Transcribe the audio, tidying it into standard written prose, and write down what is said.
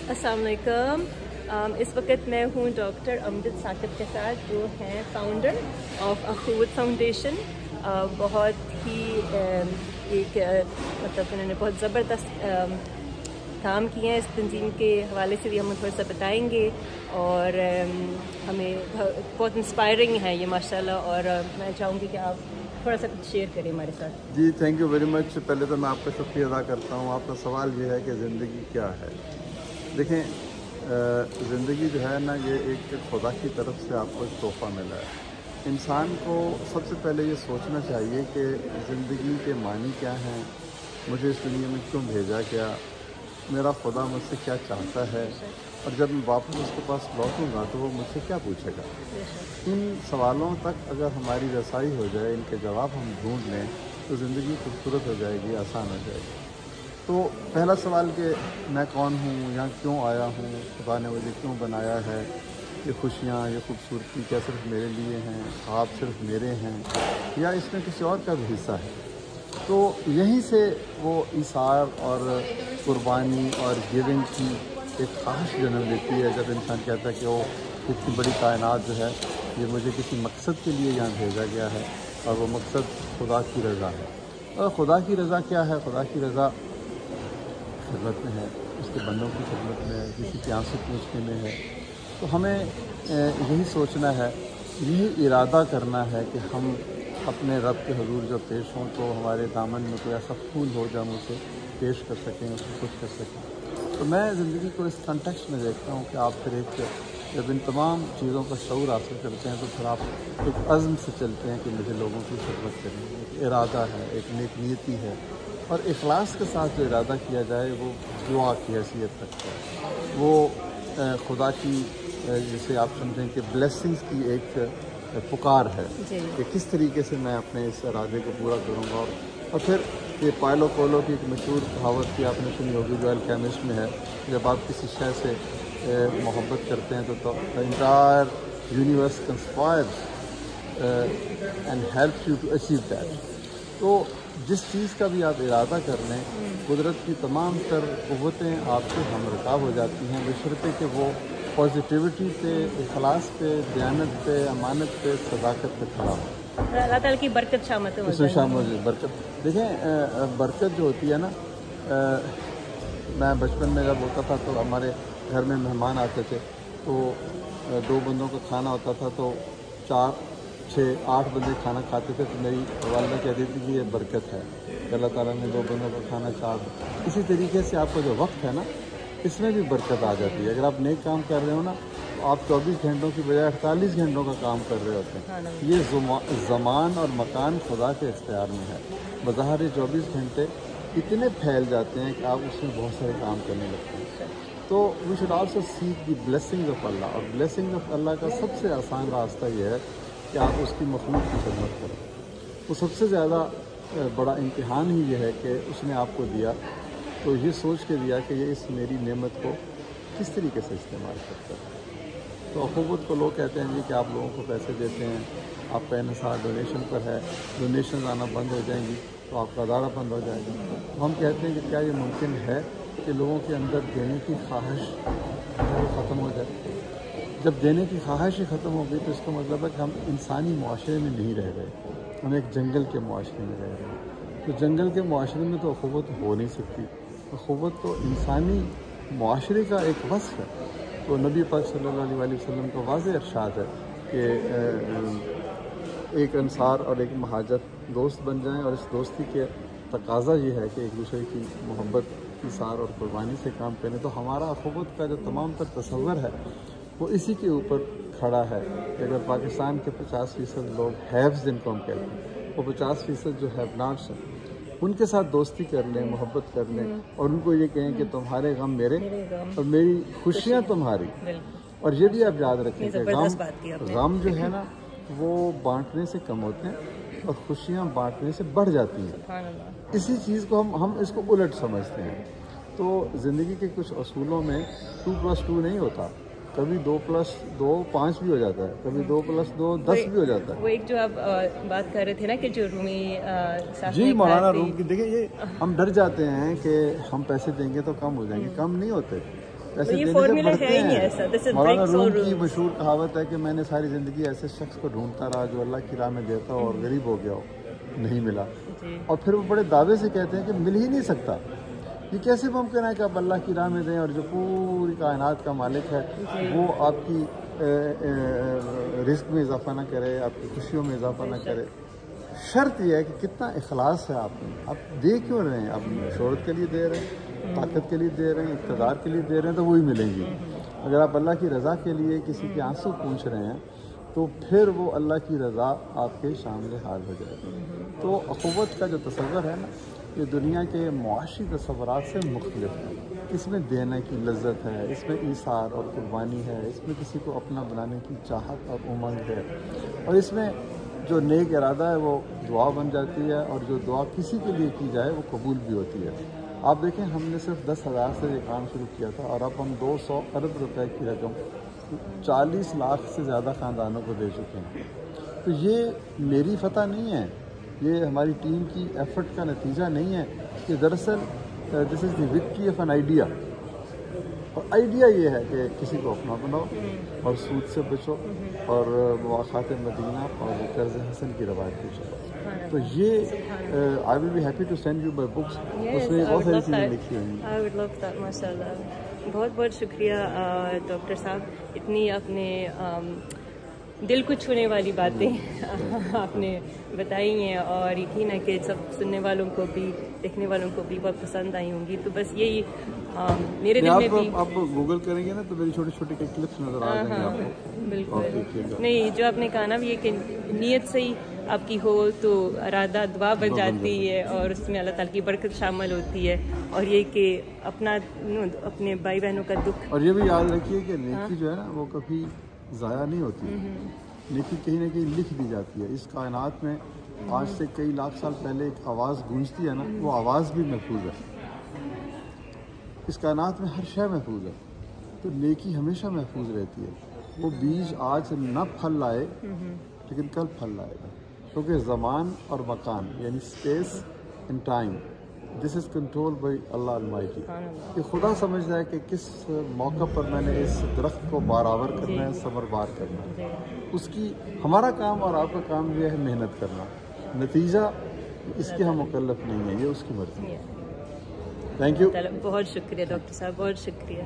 अस्सलाम वालेकुम। इस वक्त मैं हूँ डॉक्टर अमजद साकिब के साथ, जो हैं फाउंडर ऑफ अखूवत फाउंडेशन। बहुत ही मतलब उन्होंने बहुत ज़बरदस्त काम किए हैं। इस तंजीम के हवाले से भी हम थोड़ा सा बताएंगे और हमें बहुत इंस्पायरिंग है ये माशाल्लाह। और मैं चाहूँगी कि आप थोड़ा सा कुछ शेयर करें हमारे साथ। जी, थैंक यू वेरी मच। पहले तो मैं आपका शुक्रिया अदा करता हूँ। आपका सवाल ये है कि ज़िंदगी क्या है। देखें, ज़िंदगी जो है ना, ये एक खुदा की तरफ से आपको एक तोहफ़ा मिला है। इंसान को सबसे पहले ये सोचना चाहिए कि ज़िंदगी के मानी क्या हैं, मुझे इस दुनिया में क्यों भेजा गया, मेरा खुदा मुझसे क्या चाहता है, और जब मैं वापस उसके पास लौटूंगा तो वो मुझसे क्या पूछेगा। इन सवालों तक अगर हमारी रसाई हो जाए, इनके जवाब हम ढूंढ लें, तो ज़िंदगी खूबसूरत हो जाएगी, आसान हो जाएगी। तो पहला सवाल कि मैं कौन हूँ, यहाँ क्यों आया हूँ, खुदा ने मुझे क्यों बनाया है, ये खुशियाँ, ये खूबसूरती क्या सिर्फ मेरे लिए हैं, आप सिर्फ मेरे हैं, या इसमें किसी और का भी हिस्सा है। तो यहीं से वो इसार और कुर्बानी और गिविंग की एक ख्वाहिश जन्म लेती है। जब इंसान कहता है कि वो इतनी बड़ी कायनात जो है, ये मुझे किसी मकसद के लिए यहाँ भेजा गया है, और वो मकसद खुदा की रज़ा है। और खुदा की रज़ा क्या है? खुदा की रज़ा खिदमत में है, उसके बंदों की खिदमत में है, किसी के आंसू पूछने में है। तो हमें यही सोचना है, यही इरादा करना है कि हम अपने रब के हुजूर जब पेश हों तो हमारे दामन में कोई ऐसा फूल हो जो हम उसे पेश कर सकें, उसे खुश कर सकें। तो मैं ज़िंदगी को इस कॉन्टेक्स्ट में देखता हूँ कि आप फिर जब इन तमाम चीज़ों का शऊर हासिल करते हैं तो फिर आप एक अज़्म से चलते हैं कि मुझे लोगों की खिदमत करनी है। एक इरादा है, एक नेक नीयती है, और इखलास के साथ जो इरादा किया जाए वो दुआ की हैसियत रखता है। वो खुदा की जिसे आप समझें कि ब्लेसिंग्स की एक पुकार है कि किस तरीके से मैं अपने इस इरादे को पूरा करूँगा। और फिर ये पायलो कोलो की एक मशहूर कहावत की आपने सुनी होगी, जो अल्केमिस्ट में है, जब आप किसी शय से मोहब्बत करते हैं तो the entire universe conspires and helps you to achieve that. तो जिस चीज़ का भी आप इरादा कर लें, कुदरत की तमाम तर क़ुव्वतें आपसे हमरकाब हो जाती हैं, बशर्ते कि वो पॉजिटिविटी पे, इखलास पे, दयानत पे, अमानत पे, सदाकत पे खड़ा हो। अल्लाह ताला की बरकत शामिल हो उसमें शामिल हो बरकत। देखें, बरकत जो होती है ना, मैं बचपन में जब होता था तो हमारे घर में मेहमान आते थे, तो 2 बंदों का खाना होता था, तो 4, 6, 8 बंदे खाना खाते थे। तो मेरी वालिदा कहती थी कि ये बरकत है, अल्लाह ताला ने 2 बंदों का खाना 4। इसी तरीके से आपका जो वक्त है ना, इसमें भी बरकत आ जाती है। अगर आप नेक काम कर रहे हो ना, तो आप 24 घंटों की बजाय 48 घंटों का काम कर रहे होते हैं। ये ज़मान और मकान खुदा के इख्तियार में है। बज़ाहिर 24 घंटे इतने फैल जाते हैं कि आप उसमें बहुत सारे काम करने लगते हैं। तो we should also seek the blessing of Allah. और ब्लेसिंग ऑफ अल्लाह का सबसे आसान रास्ता ये है कि आप उसकी मखलूक की खिदमत करें। वो सबसे ज़्यादा बड़ा इम्तिहान ही ये है कि उसने आपको दिया, तो ये सोच के दिया कि ये इस मेरी नेमत को किस तरीके से इस्तेमाल करता है। तो अखूवत को लोग कहते हैं जी कि आप लोगों को पैसे देते हैं, आपका इन्हिसार डोनेशन पर है, डोनेशन आना बंद हो जाएंगी तो आपका अदारा बंद हो जाएगा। तो हम कहते हैं कि क्या ये मुमकिन है कि लोगों के अंदर देने की ख्वाहिश ख़त्म हो जाए? जब देने की ख्वाहिश ही ख़त्म हो गई तो इसका मतलब है कि हम इंसानी मुआशरे में नहीं रह रहे, हम एक जंगल के मुआशरे में रह रहे हैं। तो जंगल के मुआशरे में तो अखूवत हो नहीं सकती। अखूवत तो इंसानी मुआशरे का एक वस्फ़ है। तो नबी पाक सल्लल्लाहु अलैहि वसल्लम का वाज़ेह इरशाद है कि एक अंसार और एक महाजर दोस्त बन जाएं, और इस दोस्ती के तकाज़ा ये है कि एक दूसरे की मोहब्बत, इसार और कुर्बानी से काम करें। तो हमारा अखूवत का जो तमाम तर तसव्वुर है वो इसी के ऊपर खड़ा है कि अगर पाकिस्तान के 50% लोग हैव्स जिनको हम कहते हैं, वो 50% जो हैव नॉट्स हैं, उनके साथ दोस्ती कर लें, मोहब्बत कर लें, और उनको ये कहें कि तुम्हारे गम मेरे और मेरी खुशियाँ तुम्हारी। और ये भी आप याद रखें कि गम जो है ना, वो बांटने से कम होते हैं और खुशियाँ बांटने से बढ़ जाती हैं। इसी चीज़ को हम इसको उलट समझते हैं। तो ज़िंदगी के कुछ असूलों में 2+2 नहीं होता, कभी 2+2 5 भी हो जाता है, कभी 2+2 10 भी हो जाता है। वो एक जो आप बात कर रहे थे ना कि जो रूमी जी, मौलाना रूम की, देखिए ये हम डर जाते हैं कि हम पैसे देंगे तो कम हो जाएंगे। कम नहीं होते, पैसे ये देने से फॉर्मूला बढ़ते है ही नहीं हैं। ऐसा, this is Maulana breaks all room की rules। मशहूर कहावत है कि मैंने सारी ज़िंदगी ऐसे शख्स को ढूंढता रहा जो अल्लाह की राह में देता हो और गरीब हो गया हो, नहीं मिला। जी। और फिर वो बड़े दावे से कहते हैं कि मिल ही नहीं सकता। ये कैसे मुमकिन है कि आप अल्लाह की राह में दें और जो पूरी कायनात का मालिक है वो आपकी रिस्क में इजाफा ना करे, आपकी खुशियों में इजाफा ना करे। शर्त यह है कि कितना इखलास है आप में, आप दे क्यों रहे हैं? आप शोहरत के लिए दे रहे हैं, ताकत के लिए दे रहे हैं, इक़्तिदार के लिए दे रहे हैं, तो वही मिलेंगी। अगर आप अल्लाह की रज़ा के लिए किसी के आंसू पूछ रहे हैं तो फिर वो अल्लाह की रज़ा आपके सामने हाल हो जाएगी। तो अख़ुवत का जो तसव्वुर है ना, ये दुनिया के मुआशी तसव्वुरात से मुख्तलिफ है। इसमें देने की लज्जत है, इसमें ईसार और कुर्बानी है, इसमें किसी को अपना बनाने की चाहत और उमंग है, और इसमें जो नेक इरादा है वो दुआ बन जाती है, और जो दुआ किसी के लिए की जाए वो कबूल भी होती है। आप देखें, हमने सिर्फ 10,000 से ये काम शुरू किया था और अब हम 200 अरब रुपए की रकम 40 लाख से ज़्यादा ख़ानदानों को दे चुके हैं। तो ये मेरी फतह नहीं है, ये हमारी टीम की एफर्ट का नतीजा नहीं है। कि दरअसल this is the victory of an idea, और आइडिया ये है कि किसी को अपना बनाओ और सूद से बचो और मुआखात मदीना और कर्ज हसन की रवायत पे चलो। तो ये I will be happy to send you my books, उसमें बहुत सारी चीज़ें लिखी हुई हैं। आई वुड लव दैट, माशाल्लाह। बहुत बहुत शुक्रिया डॉक्टर साहब, इतनी अपने दिल को छूने वाली बातें आपने बताई हैं, और यकीन है कि सब सुनने वालों को भी, देखने वालों को भी बहुत पसंद आई होंगी। तो बस यही मेरे दिल में भी, आप गूगल करेंगे ना तो मेरी छोटी छोटी क्लिप्स नजर आ जाएंगे आपको। बिल्कुल। नहीं, जो आपने कहा ना ये कि नीयत सही आपकी हो तो इरादा दुआ बन जाती है, और उसमें अल्लाह ताला की बरकत शामिल होती है। और ये कि अपने भाई बहनों का दुख, और ये भी याद रखिए कि नेकी जो है ना वो कभी ज़ाया नहीं होती। नेकी कहीं ना कहीं लिख दी जाती है। इस कायनात में आज से कई लाख साल पहले एक आवाज़ गूंजती है ना, वो आवाज़ भी महफूज है। इस कायनात में हर शय महफूज है, तो नेकी हमेशा महफूज रहती है। वो बीज आज न फल लाए लेकिन कल फल लाएगा, क्योंकि ज़मान और मकान यानी space and time, this is control by Allah Almighty. कि खुदा समझता है कि किस मौका पर मैंने इस दरख्त को बारावर करना है, समरबार करना है। उसकी हमारा काम और आपका काम ये है मेहनत करना, नतीजा इसके हम मुकल्लफ नहीं है, ये उसकी मर्ज़ी है। Thank you. बहुत शुक्रिया डॉक्टर साहब, बहुत शुक्रिया।